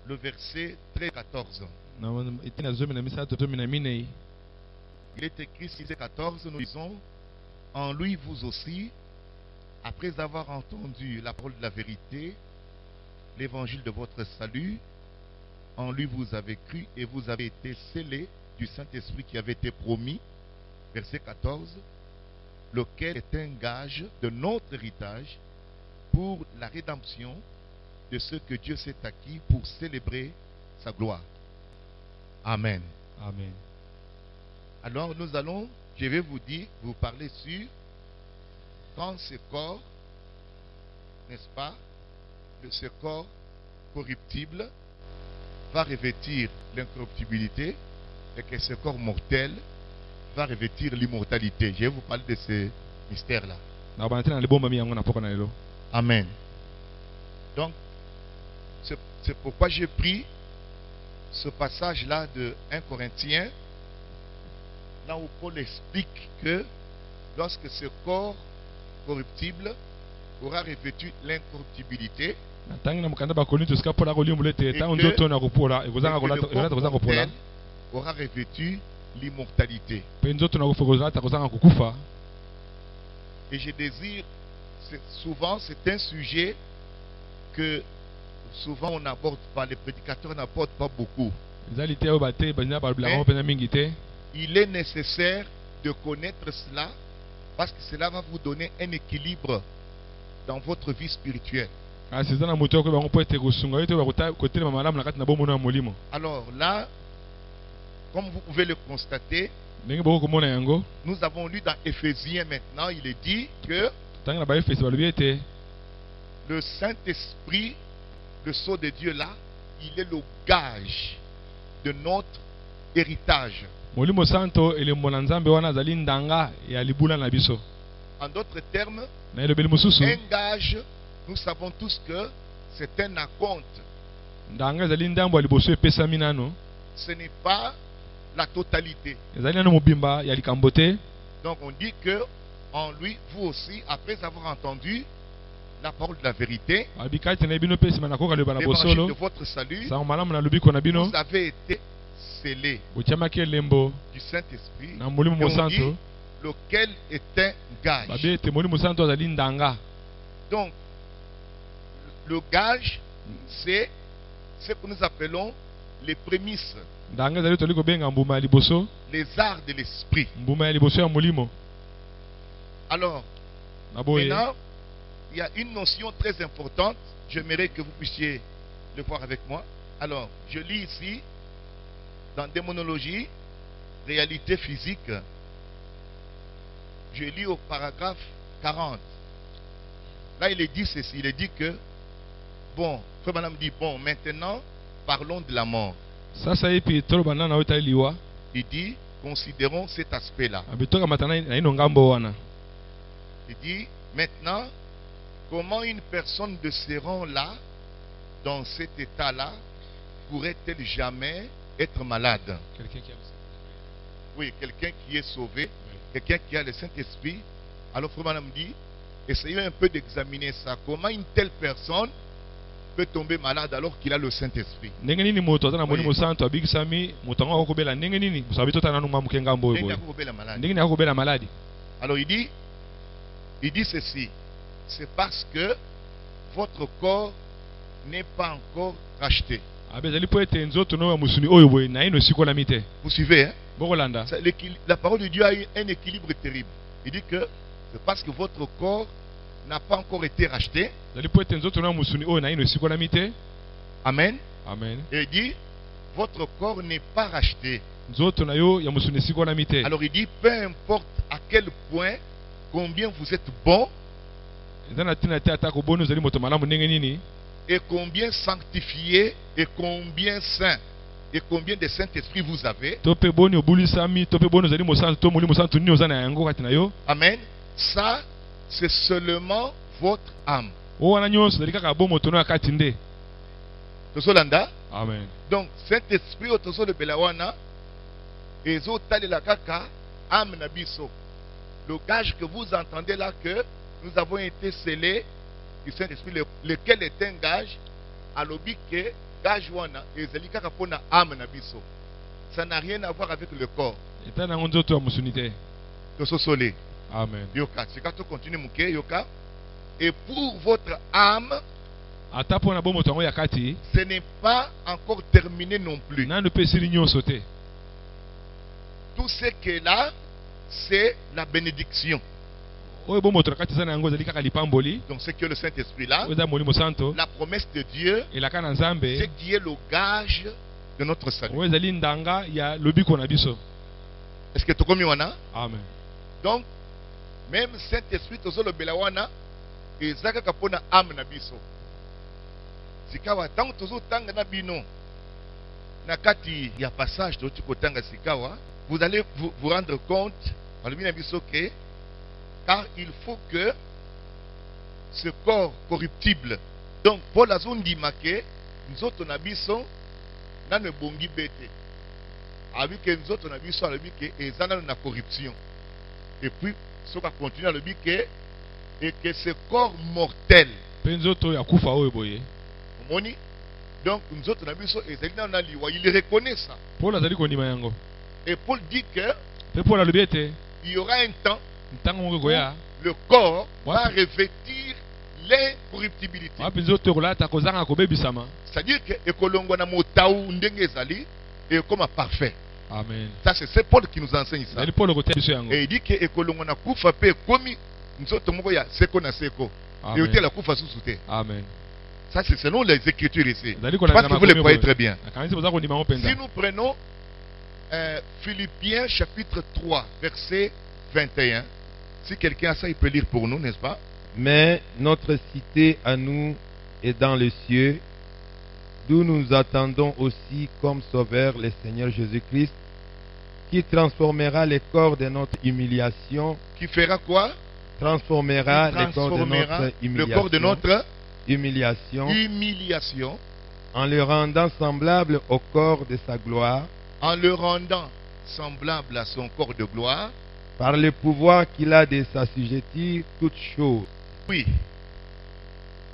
Le verset 13-14. Il est écrit 6-14, nous disons, en lui vous aussi, après avoir entendu la parole de la vérité, l'évangile de votre salut, en lui vous avez cru et vous avez été scellés du Saint-Esprit qui avait été promis, verset 14, lequel est un gage de notre héritage pour la rédemption de ce que Dieu s'est acquis pour célébrer sa gloire. Amen. Amen. Alors je vais vous parler sur quand ce corps, n'est-ce pas, ce corps corruptible va revêtir l'incorruptibilité et que ce corps mortel va revêtir l'immortalité. Je vais vous parler de ce mystère-là. Amen. Donc, c'est pourquoi j'ai pris ce passage-là de 1 Corinthiens, là où Paul explique que lorsque ce corps corruptible aura revêtu l'incorruptibilité, et que le corps mortel aura revêtu l'immortalité. Et je désire, souvent c'est un sujet que souvent on n'aborde pas, les prédicateurs n'abordent pas beaucoup. Mais il est nécessaire de connaître cela parce que cela va vous donner un équilibre dans votre vie spirituelle. Alors là, comme vous pouvez le constater, nous avons lu dans Éphésiens maintenant, il est dit que le Saint-Esprit, le sceau de Dieu là, il est le gage de notre héritage. En d'autres termes, un gage, nous savons tous que c'est un acompte. Ce n'est pas la totalité. Donc on dit que en lui, vous aussi, après avoir entendu la parole de la vérité, l'évangile de votre salut, vous avez été scellés du Saint-Esprit, lequel est un gage. Donc, le gage, c'est ce que nous appelons les prémices, les arts de l'esprit. Alors, maintenant, il y a une notion très importante. J'aimerais que vous puissiez le voir avec moi. Alors, je lis ici, dans Démonologie, réalité physique, je lis au paragraphe 40. Là, il est dit ceci, il est dit que, bon, Frère Madame dit, bon, maintenant, parlons de la mort. Il dit, considérons cet aspect-là. Il dit, maintenant, comment une personne de ce rang-là, dans cet état-là, pourrait-elle jamais être malade? Oui, quelqu'un qui est sauvé, quelqu'un qui a le Saint-Esprit. Alors, Frère Madame dit, essayez un peu d'examiner ça. Comment une telle personne peut tomber malade alors qu'il a le Saint-Esprit? Alors il dit ceci, c'est parce que votre corps n'est pas encore racheté. Vous suivez, hein? La parole de Dieu a un équilibre terrible. Il dit que c'est parce que votre corps n'a pas encore été racheté. Amen. Amen. Et il dit, votre corps n'est pas racheté. Alors il dit, peu importe à quel point, combien vous êtes bon, et combien sanctifié, et combien saint, et combien de Saint-Esprit vous avez. Amen. Ça, c'est seulement votre âme. Amen. Donc, Saint-Esprit, au toso de Belawana, et zotali la kaka, âme nabiso. Le gage que vous entendez là, que nous avons été scellés du Saint-Esprit, lequel est un gage, alobi que gage wana ezali kaka pona âme na biso. Ça n'a rien à voir avec le corps. Amen. Yoka, c'est quand on continue mouké, yoka. Et pour votre âme, ce n'est pas encore terminé non plus. Tout ce qui est là, c'est la bénédiction. Donc ce que le Saint-Esprit là, la promesse de Dieu, c'est qui est le gage de notre salut. Est-ce que tu comprends? Amen. Donc, même Saint-Esprit, tu as le belawana, et zaka kapona âme na biso. Sikawa, tant que tu as na bino, nakati ya passage de Tukotanga Sikawa, vous allez vous rendre compte, car il faut que ce corps corruptible, donc pour la zone d'Imake, nous autres nabiso, n'a ne bongi bête. Avec que nous autres nabiso, et ça n'a la corruption. Et puis, ce qu'on continue à le dire, et que ce corps mortel, donc nous autres nabiso, et il reconnaît ça. Et Paul dit que il y aura un temps où le corps va revêtir l'incorruptibilité. C'est-à-dire que est comme parfait. Amen. Ça c'est Paul qui nous enseigne ça. Et il dit que Amen. Ça c'est selon les Écritures ici. Je pense que vous le croyez très bien. Si nous prenons Philippiens chapitre 3 verset 21, si quelqu'un a ça, il peut lire pour nous, n'est-ce pas? Mais notre cité à nous est dans les cieux, d'où nous attendons aussi comme sauveur le Seigneur Jésus-Christ, qui transformera les corps de notre humiliation. Qui fera quoi? Transformera le corps de notre humiliation en le rendant semblable au corps de sa gloire. En le rendant semblable à son corps de gloire. Par le pouvoir qu'il a de s'assujettir toutes choses. Oui.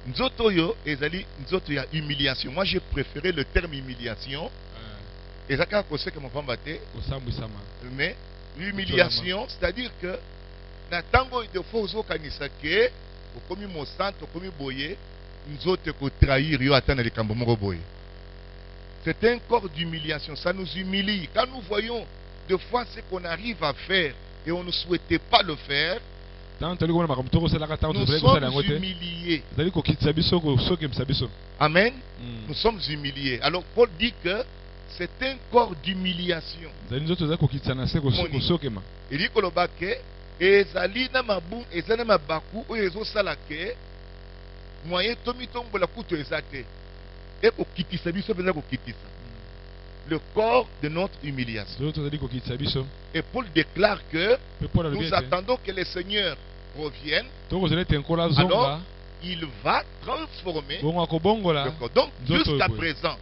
Nous autres, il y a humiliation. Moi, j'ai préféré le terme humiliation. Et ça, c'est que mon femme battait. Mais l'humiliation, c'est-à-dire que, natango de faux kanisake, au commis mon sang, au commis boye, nous autres que trahir, yo attendre les cambomoro boye. C'est un corps d'humiliation. Ça nous humilie. Quand nous voyons des fois ce qu'on arrive à faire et on ne souhaitait pas le faire, nous sommes humiliés. Amen. Nous sommes humiliés. Alors Paul dit que c'est un corps d'humiliation. Il dit que le baké ezali na mabu ezali na baku oyo ezosalake moyen tomitombola kutu ezate et kokitisa biso penza kokitisa le corps de notre humiliation. Et Paul déclare que nous attendons que le Seigneur revienne. Alors il va transformer le corps. Donc jusqu'à présent,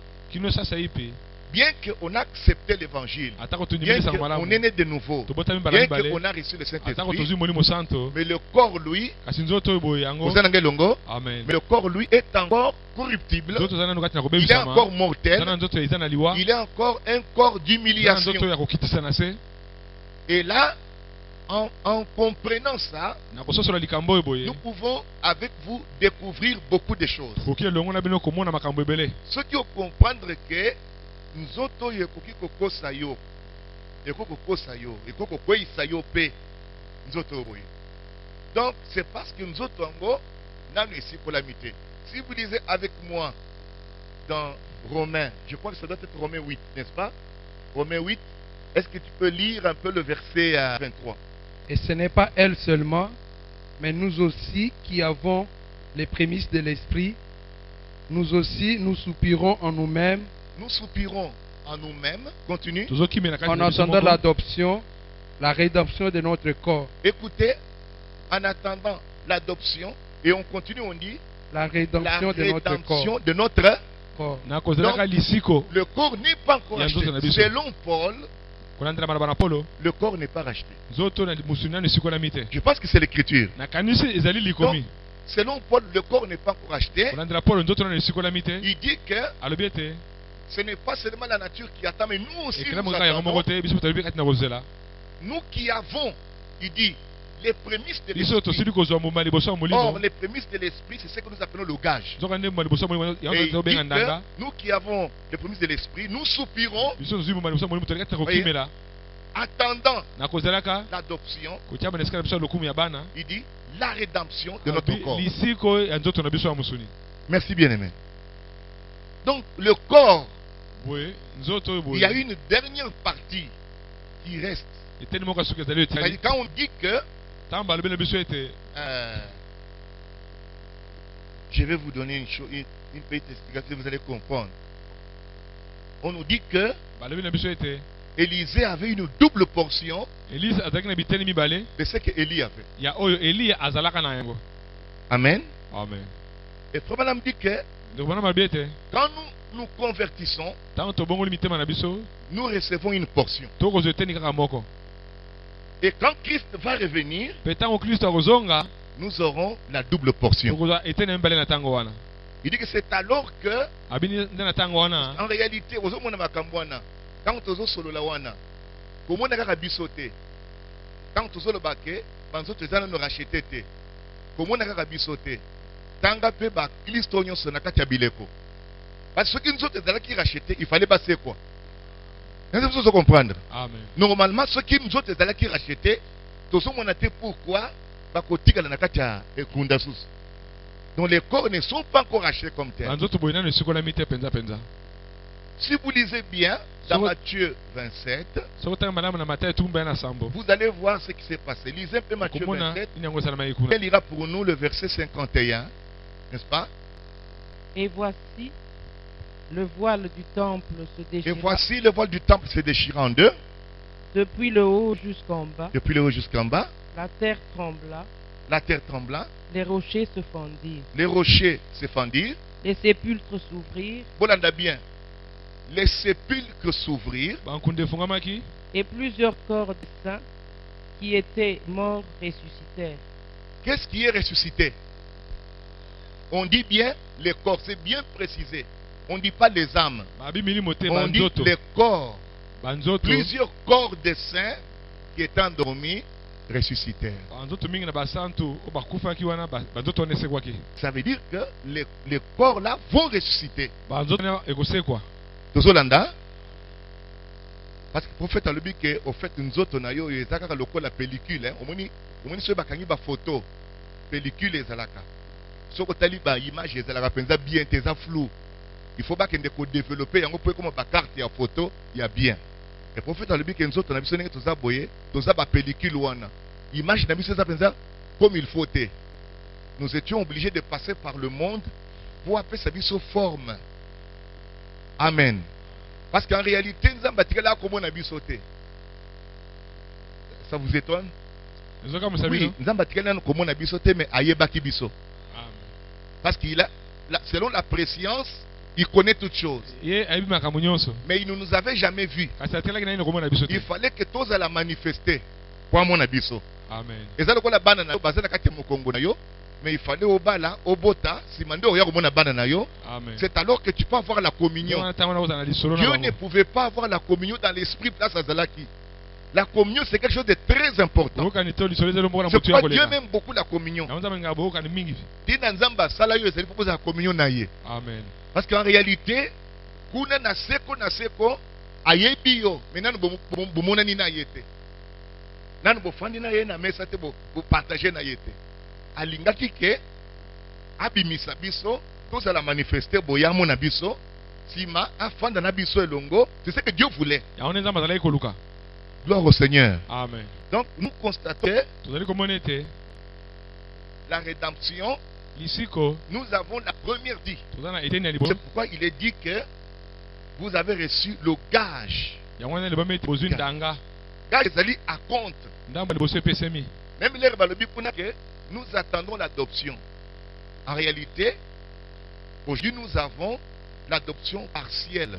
bien qu'on a accepté l'évangile, bien qu'on est né de nouveau, bien qu'on a reçu le Saint-Esprit, mais le corps, lui, mais le corps, lui, est encore corruptible, il est encore mortel, il est encore un corps d'humiliation. Et là, en comprenant ça, nous pouvons avec vous découvrir beaucoup de choses. Ceux qui vont comprendre que nous autres, donc c'est parce que nous autres ici pour l'amitié. Si vous lisez avec moi dans Romains, je crois que ça doit être Romains 8, n'est-ce pas? Romains 8, est-ce que tu peux lire un peu le verset 23? Et ce n'est pas elle seulement, mais nous aussi qui avons les prémices de l'esprit, nous aussi nous soupirons en nous-mêmes. Nous soupirons en nous-mêmes. Continue. En attendant l'adoption, la rédemption de notre corps. Écoutez, en attendant l'adoption, et on continue, on dit la rédemption de notre corps. Donc, le corps n'est pas encore racheté. Selon Paul, le corps n'est pas racheté. Je pense que c'est l'écriture. Donc, selon Paul, le corps n'est pas encore acheté. Il dit que ce n'est pas seulement la nature qui attend, mais nous aussi nous attendons. Nous qui avons, il dit, les prémices de l'esprit. Or, les prémices de l'esprit, c'est ce que nous appelons le gage. Et il dit que nous qui avons les prémices de l'esprit, nous soupirons, attendant l'adoption. Il dit la rédemption de notre corps. Merci bien aimé. Donc le corps, il y a une dernière partie qui reste. Quand on dit que je vais vous donner une petite explication, vous allez comprendre. On nous dit que Élisée avait une double portion de ce que Élie avait. Amen. Amen. Et Frère Branham dit que quand nous convertissons, nous recevons une portion. Et quand Christ va revenir, nous aurons la double portion. Il dit que c'est alors que, en réalité, quand tu solo la wana, comment on a bisoté? Quand tu solo baké, banzo tu as racheté te. Comment on a bisoté? Tanga pe ba Christo nyo sonaka tabileko. Parce que nous autres qui racheté, il fallait passer quoi? Vous devez comprendre. Amen. Normalement, ceux qui nous autres qui racheté, tous ceux qui ont été pourquoi, bakotika la nakacha et kundasus. Donc les corps ne sont pas encore rachetés comme tel. Si vous lisez bien dans Matthieu 27, vous allez voir ce qui s'est passé. Lisez un peu Matthieu 27. Elle ira pour nous le verset 51, n'est-ce pas? Et voici, le voile du temple se déchira. Et voici le voile du temple se déchira en deux. Depuis le haut jusqu'en bas. Depuis le haut jusqu'en bas. La terre trembla. La terre trembla. Les rochers se fendirent. Les rochers se fendirent. Les sépulcres s'ouvrirent. Voilà bien. Les sépulcres s'ouvrirent. Et plusieurs corps de saints qui étaient morts ressuscitèrent. Qu'est-ce qui est ressuscité? On dit bien les corps, c'est bien précisé. On ne dit pas les âmes. On dit les corps. Plusieurs corps de saints qui étaient endormis ressuscitèrent. Ça veut dire que les corps là vont ressusciter. Tozolanda. Parce que le prophète a dit que au fait nous autres on a eu la pellicule. On moni sur bakangi ba photo pellicule ezalaka. Ce que tu as image ezalaka bien tes flou. Il faut pas qu'on développer yango pour comme ba carte ya photo il y a bien. Le prophète a dit que nous autres on a besoin de tout ça boyer, tout ça ba pellicule wana. Image na biso ça penza comme il faut te. Nous étions obligés de passer par le monde pour appeler sa biso forme. Amen. Parce qu'en réalité, nous avons là comme on a vu sauter. Ça vous étonne? Oui, nous avons là comme on a vu sauter, mais aïe baki biso. Parce qu'il a, selon la préscience, il connaît toutes choses. Mais il ne nous avait jamais vus. Il fallait que tous la manifester pour mon abisso. Amen. Et ça, la banane, mais il fallait au bala, au bota, si mando c'est alors que tu peux avoir la communion. Dieu ne pouvait pas avoir la communion dans l'esprit place à Zalaki. La communion c'est quelque chose de très important. C'est pourquoi Dieu aime beaucoup la communion. Amen. Parce qu'en réalité, kuna na seko ayebio, mais nan bomona ni na yete. Nan bofandi na ye na mesa te bo partager na yete. Alingaki ke abimisa biso tous à la manifester boyamo na biso sima afanda na biso elongo, c'est ce que Dieu voulait. Gloire au Seigneur. Amen. Donc nous constatons la rédemption. Nous avons la première dit. C'est pourquoi il est dit que vous avez reçu le gage. Gage est à compte. Même l'air que nous attendons l'adoption. En réalité, aujourd'hui nous avons l'adoption partielle.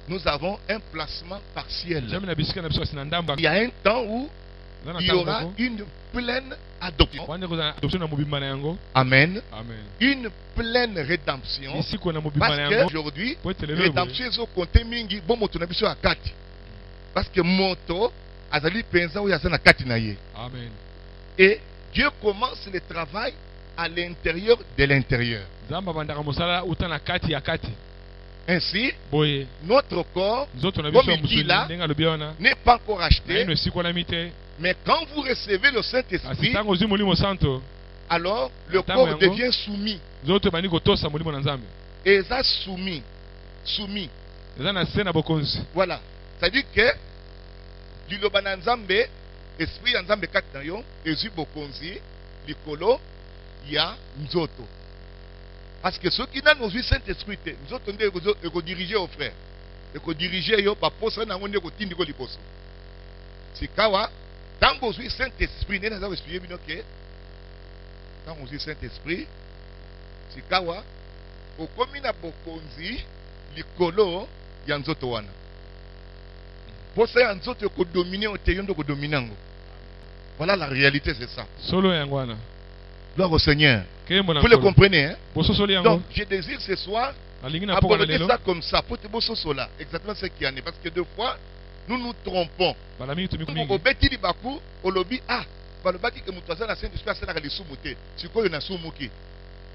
Nous avons un placement partiel. Il y a un temps où il y aura une pleine adoption. Amen. Une pleine rédemption. Parce qu'aujourd'hui, rédemption est au côté mingi bon moto na biso akati. Parce que moto azali penza ou yazana kati na ye. Amen. Et Dieu commence le travail à l'intérieur de l'intérieur. Ainsi, notre corps, comme il dit là, n'est pas encore acheté. Mais quand vous recevez le Saint-Esprit, alors le corps devient soumis. Et ça soumis. Soumis. Voilà. C'est-à-dire que du Lobananzambe, esprit Nzambe Katnayo, Ezu Bokonzi, Likolo, il y a Nzoto. Parce que ceux qui n'ont pas le Saint-Esprit, nous autres, on doit diriger aux frères. On doit diriger aux frères. On doit diriger aux frères. C'est quand vous avez le Saint-Esprit, quand vous avez le Saint-Esprit, c'est quand vous avez bokonzi likolo ya nzoto wana. Pour ça, nzoto ko dominer au teyondo ko dominango. Voilà la réalité, c'est ça. Solo yangwana. Gloire au Seigneur. Vous le comprenez, hein? Donc, je désire ce soir aborder ça comme ça. Pour te bosser cela. Exactement ce qu'il y en a. Parce que deux fois, nous nous trompons. Au bêti di baku, au lobby, le baki que moutoisa la Saint-Esprit a fait la soumouté. C'est quoi, il y a soumouki.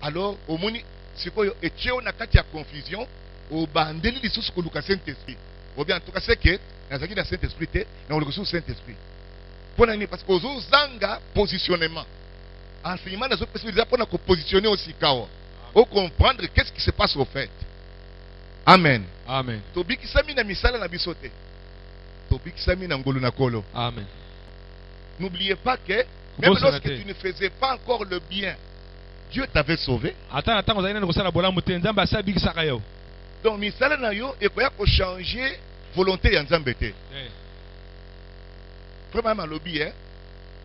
Alors, au moni, c'est quoi, et tu as une confusion. Au bandeli di sous que le Saint-Esprit. Ou bien, en tout cas, c'est que, dans le Saint-Esprit, dans le Saint-Esprit. Parce que aux zanga positionnement. Enseignement dans notre spécialisation pour nous positionner aussi kao. Pour comprendre qu'est-ce qui se passe au fait. Amen. Amen. Tobi kisami na misala na bisote. Tobi kisami na ngolo na kolo. Amen. N'oubliez pas que même lorsque tu ne faisais pas encore le bien, Dieu t'avait sauvé. Donc misala na yo et quoi pour changer volonté ya Nzambe te. Vraiment lobby hein.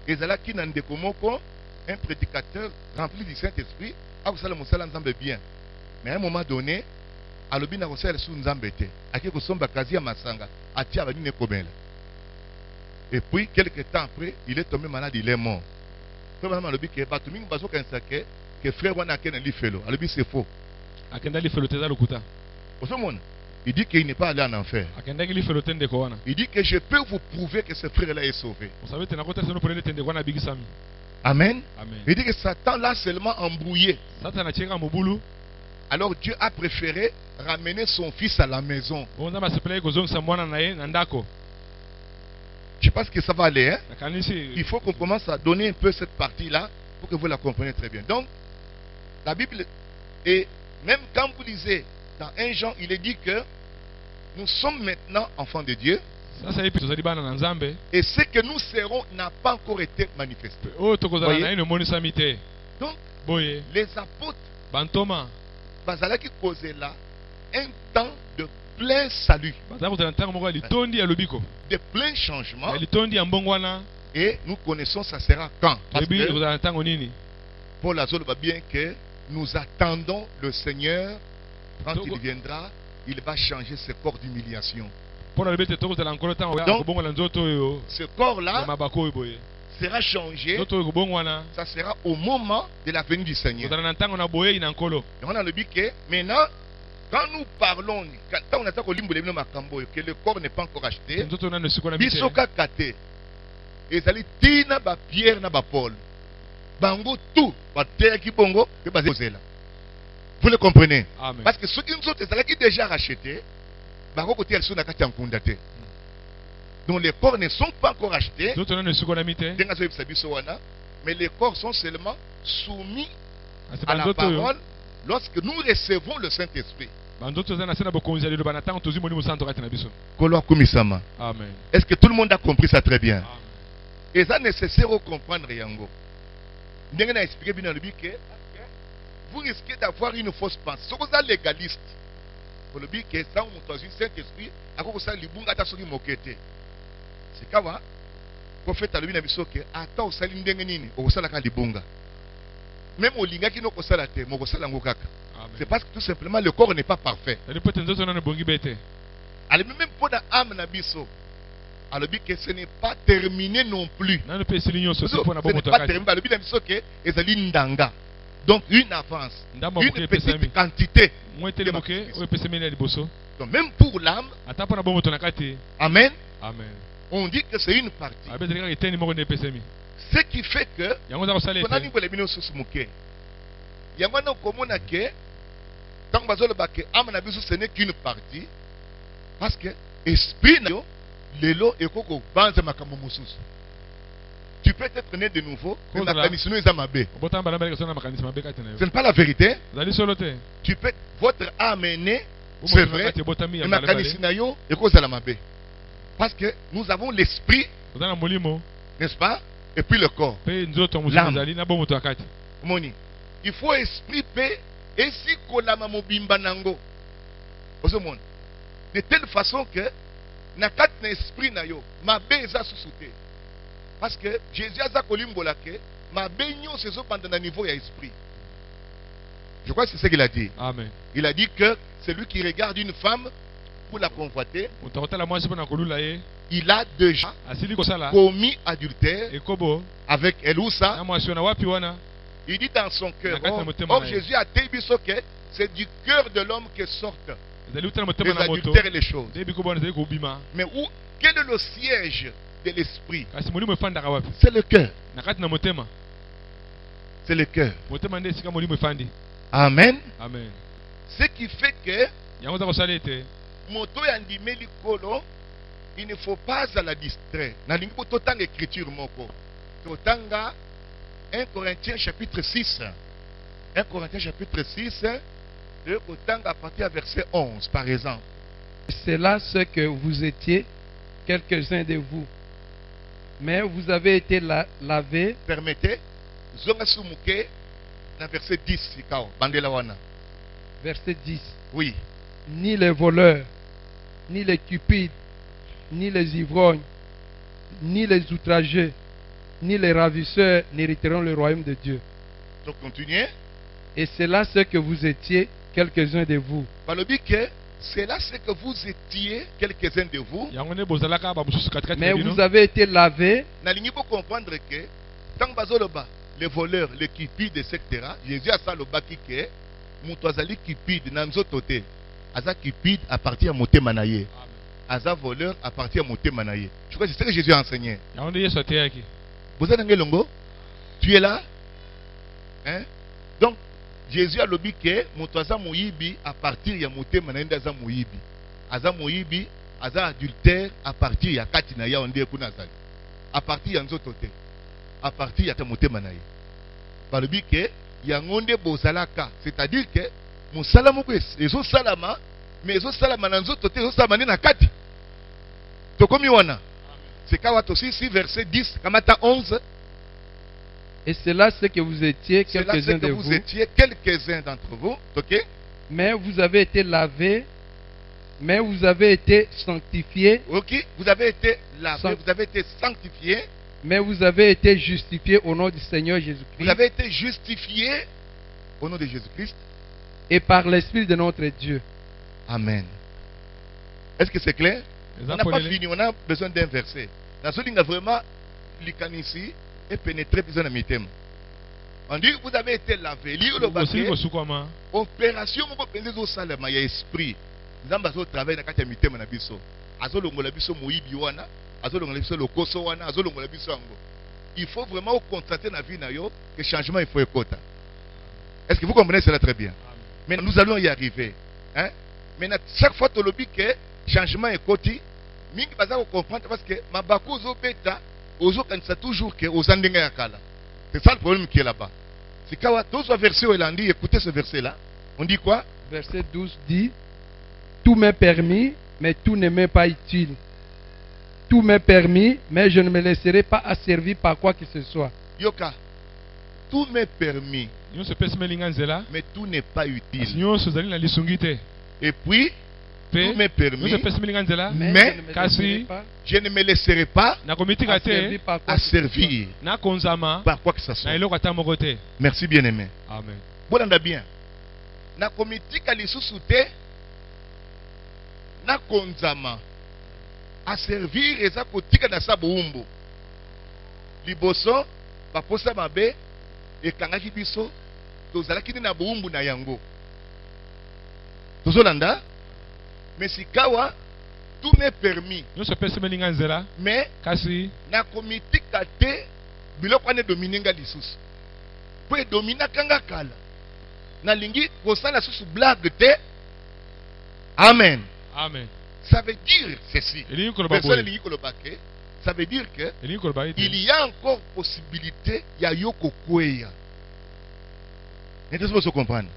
Ezala ki na ndeko moko un prédicateur rempli du Saint-Esprit a vous savez mon Nzambe bien. Mais à un moment donné, à l'obi na kosala sous Nzambe te. Aki ko somba kazi ya masanga, atia ba ni kobela. Et puis quelque temps après, il est tombé malade, il est mort. Vraiment lobby ke ba tumingi bazo kanisa que frère wana kena li felo. Alobi c'est faux. Akenda li felo teza lokuta. Il dit qu'il n'est pas allé en enfer. Il dit que je peux vous prouver que ce frère-là est sauvé. Amen. Il dit que Satan l'a seulement embrouillé. Alors Dieu a préféré ramener son fils à la maison. Je pense que ça va aller. Hein? Il faut qu'on commence à donner un peu cette partie-là pour que vous la compreniez très bien. Donc, la Bible, et même quand vous lisez dans 1 Jean, il est dit que nous sommes maintenant enfants de Dieu. Et ce que nous serons n'a pas encore été manifesté. Donc, les apôtres, bazalaki causé là un temps de plein salut, de plein changement. Et nous connaissons ça sera quand. Parce que Paul Azol va bien que nous attendons le Seigneur. Quand il viendra, il va changer ce corps d'humiliation. Donc, ce corps-là sera changé. Ça sera au moment de la venue du Seigneur. Et on a le but que maintenant, quand nous parlons, quand on attend que le corps n'est pas encore acheté, bisoka kate, et ça dit tina ba Pierre na ba Paul, bango tout, ba terre qui bongo, et basé là. Vous le comprenez? Amen. Parce que ceux qui nous ont déjà rachetés, donc les corps ne sont pas encore achetés, mais les corps sont seulement soumis à la parole lorsque nous recevons le Saint-Esprit. Est-ce que tout le monde a compris ça très bien? Et ça nécessaire de comprendre Yango. Vous risquez d'avoir une fausse pensée. Si vous êtes légaliste, vous le dites que ça, on a un Saint-Esprit, à cause de ça, les bunga sont moquetés. C'est quand le prophète a dit que attends, ça l'indénini, au salaka les bunga. Même au linga qui n'a pas la terre, mon salangokaka. C'est parce que tout simplement le corps n'est pas parfait. Alors même pour la âme nabiso, Alors, que ce n'est pas terminé non plus. nanu mpe esili nyonso Ce so mpo na n'est bomoto pas ya kati terminé. Alors, il ndanga. Donc, une avance, ndambo ya moke une epesami petite quantité. mwa eteli moke oyo epesameli ya liboso Donc, même pour l'âme, ata mpo na bomoto na kati. amen, Amen. on dit que c'est une partie. abeteli kaka eteni moko nde epesami Ce qui fait que, yango eza kosala on a ete dit que les minos sous moqué. Il y a maintenant comme que, tant que âme na biso, ce n'est qu'une partie. Parce que, esprit, lelo et koko banze makambo mosusu. Tu peux être né de nouveau, mais Kozala. makanisino eza mabe. obotala mbala mbala kesona makanisi mabe kati na Ce yo n'est pas la vérité. ezali solo te Tu peux, votre âme est née, c'est bomoto na vrai, kati ebotami ya mais mbala makanisi mbala na yo ekozala mabe. Parce que nous avons l'esprit, oza na molimo n'est-ce pas? Et puis le corps. mpe nzoto mosusu L'âme. ezali na bomoto ya kati Moni. Il faut esprit pe esi kolama mobimba nango. Ozomona. De telle façon que na kati na esprit na yo mabe eza susu te. Parce que Jésus aza kolimbola ke mabe nyonso ezobanda na niveau ya esprit. Je crois que c'est ce qu'il a dit. amen Il a dit que celui qui regarde une femme pour la convoiter, moto akotala mwasi mpo na kolula ye il a déjà asili kosala commis adultère ekobo avec elle ou ça. na mwasi wana wapi wana Il dit dans son cœur. Na kati na Or, motema or na ye. Jésus a dit que c'est du cœur de l'homme que sortent ezali uta na les motema na moto adultères et les choses. nde biko bwana ezali kobima Mais où, quel est le siège de l'esprit? kasi molimo efandaka wapi C'est le cœur. na kati na motema C'est le cœur. motema nde esika molimo efandi Amen. amen Ce qui fait que yango eza kosala ete moto yandimeli kolo, il ne faut pas à la distraire. Nalingi po totanga écriture moko. Totanga 1 Corinthiens chapitre 6. 1 Corinthiens chapitre 6. De totanga à partir du verset 11 par exemple. C'est là ce que vous étiez, quelques-uns de vous. Mais vous avez été lavés, Permettez. Zonga sumuke na verset 10 ikao. Bandela wana. verset 10. Oui. Ni les voleurs, ni les cupides, ni les ivrognes, ni les outrageux, ni les ravisseurs n'hériteront le royaume de Dieu. Donc continuez. Et c'est là ce que vous étiez, quelques-uns de vous. Balobi que c'est là ce que vous étiez, quelques-uns de vous. yango nde bozalaka bamosusu katikati Mais na bino vous avez été lavés, Nalingi pour comprendre que tant bazoloba les voleurs, les cupides, etc. Jésus a ça le baki que muto azali cupide na nzoto te. Aza cupide à partir de motema na ye. Aza voleur à partir de motema na ye. Je crois que c'est ce que Jésus a enseigné. yango nde yesu ateyaki Vous êtes dans Longo? Tu es là? Hein? Donc, Jésus a le dit que Moutaza Moïbi à partir de Motema na Aza Moïbi. Aza Moïbi, Aza adultère à partir de Katina ya Onde Kunazali. À partir de Nzotote. À partir de Motema na ye. Par le dit que Yangonde Bozalaka. C'est-à-dire que mon salamoko ezo salama, mais ezo salama na Nzotote, ezo salama na Kati. Tokomi wana. C'est Kawato 6, verset 10, Kamata 11. et c'est là ce que vous étiez, C'est là ce quelques-uns que de vous vous. étiez, quelques-uns d'entre vous. Ok? Mais vous avez été lavés, mais vous avez été sanctifiés, Ok? Vous avez été lavé, Sanct- vous avez été sanctifié, mais vous avez été justifiés au nom du Seigneur vous Jésus-Christ avez été justifié au nom de Jésus-Christ. et par l'Esprit de notre Dieu. Amen. Est-ce que c'est clair? eza On n'a pas polele fini, on a besoin d'un verset. Dans ce livre, vraiment, l'ici et pénétrer plus dans le thème. On dit que vous avez été lavé. Lire le bosili baquet. kosukwama Opération moko penze zo salama ya esprit. Nzamba zo travailler na kati ya mitema na biso. Azolongola biso moyibi wana, azolongola biso lokoso wana, azolongola biso yango. Il faut vraiment constater na vie na yo que changement il faut écouter. Est-ce que vous comprenez cela très bien? Mais nous allons y arriver. Hein? Mais chaque fois tu lobby que changement écouté, mingi baza ko comprendre parce que mabako zo beta ozo kanisa toujours que ozandenga ya kala. C'est ça le problème qui est là-bas. C'est quand tous les versets où il a dit, écoutez ce verset-là. On dit quoi? Verset 12 dit, tout m'est permis, mais tout ne m'est pas utile. Tout m'est permis, mais je ne me laisserai pas asservir par quoi que ce soit. Yoka. Tout m'est permis, nyonso epesimelinga nzela mais tout n'est pas kasi utile. nyonso ezali na lisungi te Et puis, mpe tout m'est permis, nyonso epesimelinga nzela Mais, je ne me kasi- laisserai pas je ne me laisserai pas nakomitika te asservir par quoi que ce soit. asservir nakonzama par quoi que ce na soit. eloko ata moko te Merci bien-aimé. amen Bolanda bien. Na komitika lisusu te, na konzama à servir eza kotika na sa boumbu. Liboso baposa mabe ekangaki biso tozalaki na boumbu na yango. Tozolanda mais sikawa tout m'est permis. Nous se pessemeli nganzela. Mais Kasi na komitika te biloko ane domininga lisusu. Po domina kanga kala. Na lingi kosala susu blague te. Amen. Amen. Ça veut dire ceci. Personne lingi kolobake. Ça veut dire que il y a encore possibilité ya yoko kweya. N'est-ce pas ce comprendre?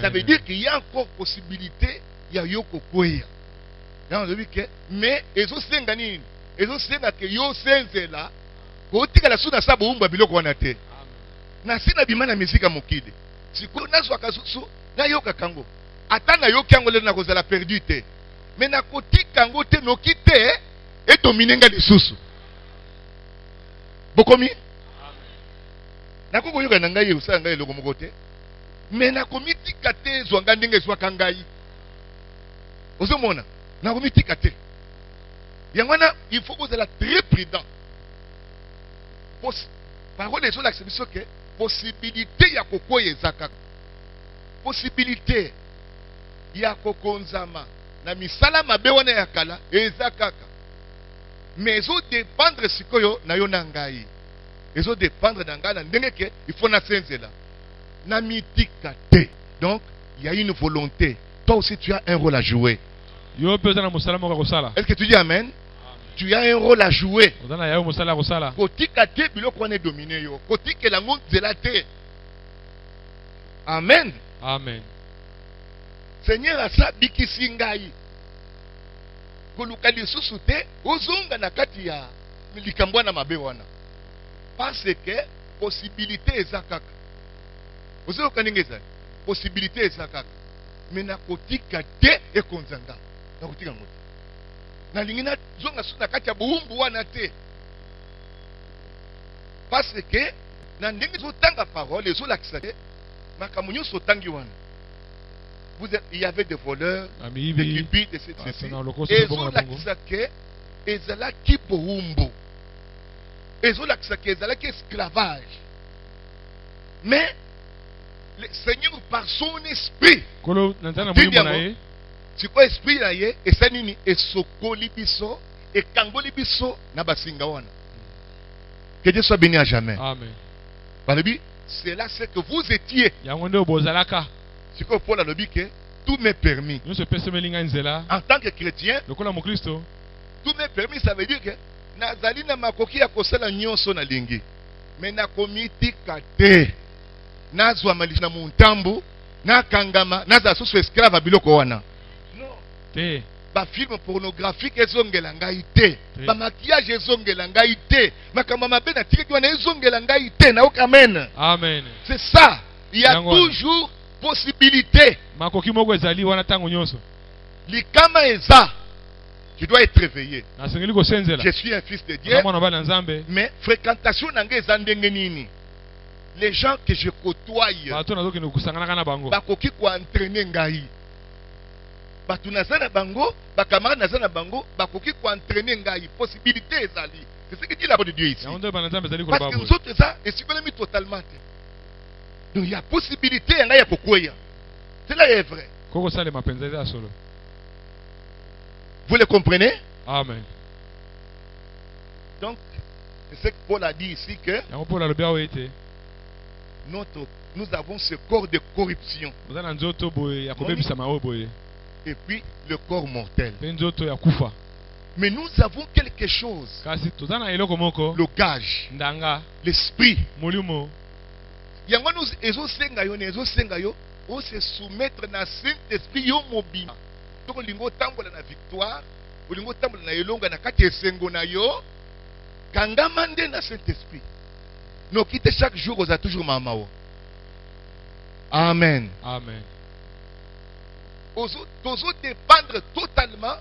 Ça veut dire qu'il y a encore possibilité ya yoko kweya. Mais ezo senga nini? Ezo senga ke yo senzela kotika la suna sabo umba biloko wana te. Na sina bimana misika mokide. Siko nazwa kasusu na yoka kango. Ata na yoki yango le na kozala perdu te. Mais na kotika ngo te noki te et dominenga lisusu. Bokomi? Na koko yoka na ngai usala ngai loko moko te. Mais na komitika te zwanga ndenge zwaka ngai. Ozomona? Na komitika te. Yangwana, il faut que vous soyez très prudent. Parole des autres, c'est que possibilité ya koko ezaka. Possibilité ya kokonzama na misala mabe wana ya kala ezakaka. Mais ezo dépendre sikoyo na yo na ngai. Ezo dépendre na ngai na ndenge ke il faut na senzela. Na mitika te. Donc, il y a une volonté. Toi aussi tu as un rôle à jouer. Est-ce que tu dis amen? Tu as un rôle à jouer. Kotika te biloko wana dominer yo. Kotika la ngon zela te. Amen. Amen. Seigneur asa bikisi ngai. Koluka lisusu te ozonga na kati ya likambo na mabe wana. Parce que possibilité ezakaka. Ozo kaningeza. Possibilité ezakaka. Mais na kotika te ekonzanga. Na kotika ngote. Na lingina zonga suna kati ya buumbu wana te. Parce que na ndenge zotanga parole ezolakisa te makambo nyonso otangi wana. Il y avait des voleurs, des cupides, et ceci. Et ezolakisa ke ezalaki buumbu. Ezolakisa ke ezalaki esclavage. Mais le Seigneur par son esprit. C'est quoi esprit na ye? Et ça nini? Et sokoli biso, et kangoli biso na basinga wana. Que Dieu soit béni à jamais. Amen. Balobi, c'est là ce que vous étiez. C'est quoi Paul a dit que tout m'est permis. En tant que chrétien, tout m'est permis, ça veut dire que nazali na makoki ya kosala nyonso na lingi. Mais na komiti kate. Nazwa malisi na muntambu, na kangama, naza susu esclave biloko wana. Non. Ba film pornographique ezongela ngai te. Ba maquillage ezongela ngai te. Makambo mabe na tiki wana ezongela ngai te. Na amen. Amen. C'est ça. Il y a toujours possibilité. Makoki moko ezali wana tango nyonso. Likama eza. Tu dois être réveillé. Je suis un fils de Dieu. Mais fréquentation nanga eza ndenge nini? Les gens que je côtoie, bakoki ko entraîner ngai. Batu nazana bango, bakamara nazana bango, bakoki ko entraîner ngai. Possibilité ezali. C'est ce que dit la parole de Dieu ici. Parce que nous autres ça, et si vous l'avez totalement. Donc il y a possibilité ngai ya kokoya. Cela est vrai. Vous le comprenez? Amen. Donc, c'est ce que Paul a dit ici que nous avons ce corps de corruption. Et puis le corps mortel. Mais nous avons quelque chose. Le gage. L'esprit. On se soumettre à Saint-Esprit yo mobile. Donc lingo tambola na victoire, lingo tambola na elonga na kati esengo na yo. Kanga mande na Saint-Esprit. No quitte chaque jour oza toujours mamao. Amen. Amen. Ozo dépendre totalement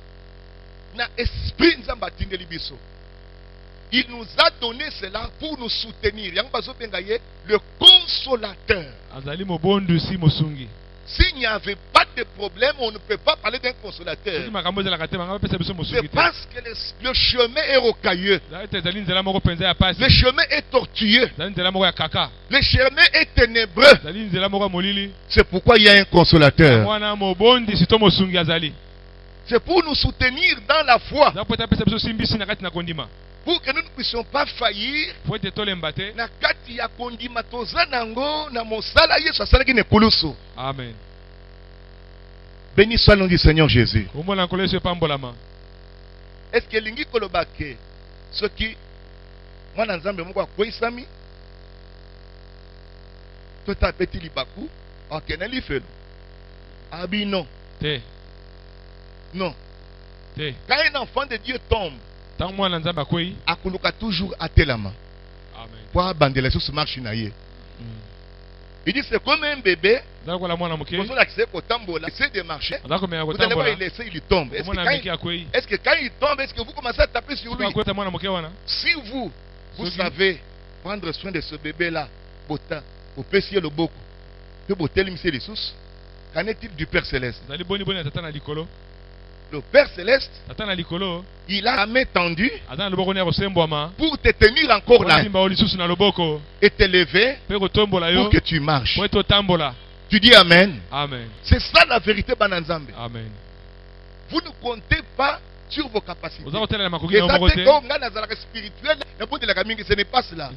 na esprit nzamba tindeli biso. Il nous a donné cela pour nous soutenir. Yang bazo bengaye le consolateur. S'il n'y avait pas de problème, on ne peut pas parler d'un consolateur. C'est parce que le chemin est rocailleux. Le chemin est tortueux. Le chemin est ténébreux. C'est pourquoi il y a un consolateur. C'est pour nous soutenir dans la foi. Pour que nous ne puissions pas faillir. Amen. Béni soit le nom du Seigneur Jésus. Est-ce que lingi kolobake ce qui moi nzambe moko akwesami to tapeti libaku akena lifelo abi non non quand un enfant de Dieu tombe akuluka toujours à telama pour abandonner sous marche naie. Il dit c'est comme un bébé. Vous allez essayer de marcher. Vous allez voir, il essaie, il tombe. Est-ce que quand il tombe, est-ce que vous commencez à taper sur lui? Si vous savez prendre soin de ce bébé-là, au pessier le beaucoup, que vous télémisez les sous, qu'en est-il du Père Céleste? Le Père Céleste, il a la main tendue pour te tenir encore là et te lever pour que tu marches. Tu dis Amen. Amen. C'est ça la vérité, Bananzambe. Amen. Vous ne comptez pas sur vos capacités. Ce n'est pas cela.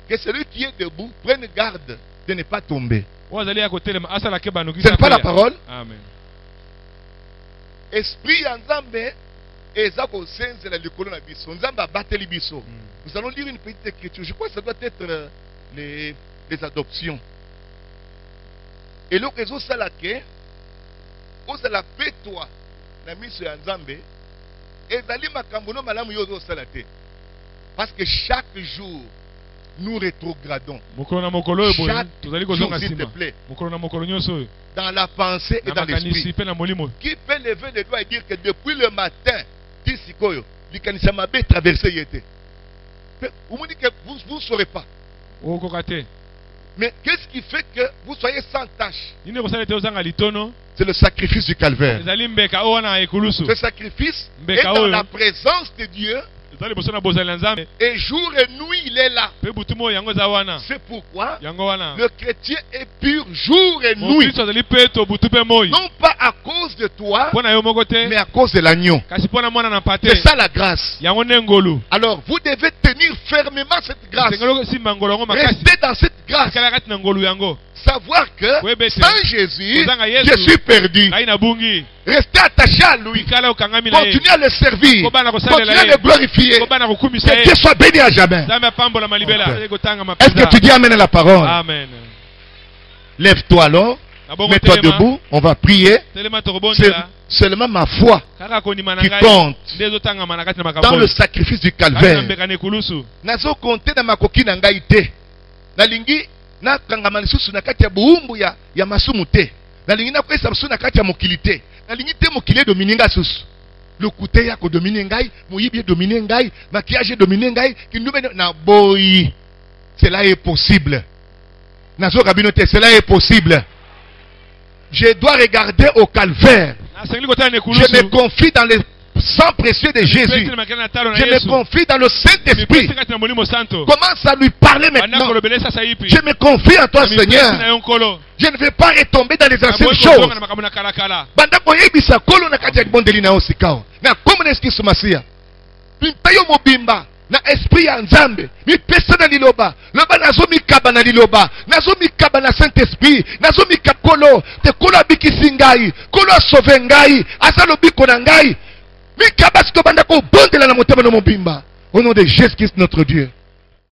Que celui qui est debout prenne garde de ne pas tomber. Ce n'est pas la parole. Amen. Esprit Nzambe ezako senzela likolo na biso. Nzambe abateli biso. Nous allons lire une petite écriture. Je crois que ça doit être les adoptions. Et le réseau salake ozala petwa na miso ya Nzambe ezali makambo no malamu yo zo salate. Parce que chaque jour nous rétrogradons. Chaque jour, s'il te plaît. Dans la pensée et dans l'esprit. Qui peut lever les doigts et dire que depuis le matin, l'Ikanisamabe traversé y était. Vous me dites que vous ne saurez pas. Mais qu'est-ce qui fait que vous soyez sans tâche? C'est le sacrifice du calvaire. Ce sacrifice est dans la présence de Dieu. Et jour et nuit il est là. C'est pourquoi le chrétien est pur jour et nuit. Non pas à cause de toi, mais à cause de l'agneau. C'est ça la grâce. Alors vous devez tenir fermement cette grâce. Restez dans cette grâce. Savoir que sans Jésus, je suis perdu. Restez attaché à lui. Continuez à le servir. Continuez à le glorifier. Que Dieu soit béni à jamais. Est-ce que tu dis Amen à la parole? Amen. Lève-toi alors. Mets-toi debout. On va prier. C'est seulement ma foi qui compte dans le sacrifice du calvaire. Nazo compter dans ma coquille n'angaïté. Nalingi na kangama lisusu na kati ya buumbu ya masumu te. Nalingi na kwesa msusu na kati ya mokili te. Nalingi te mokili domininga susu. Le côté ya ko dominer ngai, moyibi dominer ngai, maquillage dominer ngai, kindube na boy. Cela est possible. Nazo kabinote, cela est possible. Je dois regarder au calvaire. Je me confie dans les sang précieux de Jésus. Je me confie dans le Saint-Esprit. Commence à lui parler maintenant. Je me confie en toi, Seigneur. Je ne vais pas retomber dans les anciennes choses. Na esprit ya Nzambe mi pesa na liloba loba nazo mikaba na liloba nazo mikaba na Saint-Esprit nazo mikakolo te kolo abikisi ngai kolo asauve ngai asa lobiko na ngai mikaba sito banda ko bondela na motema no mobimba au nom de Jésus-Christ notre Dieu.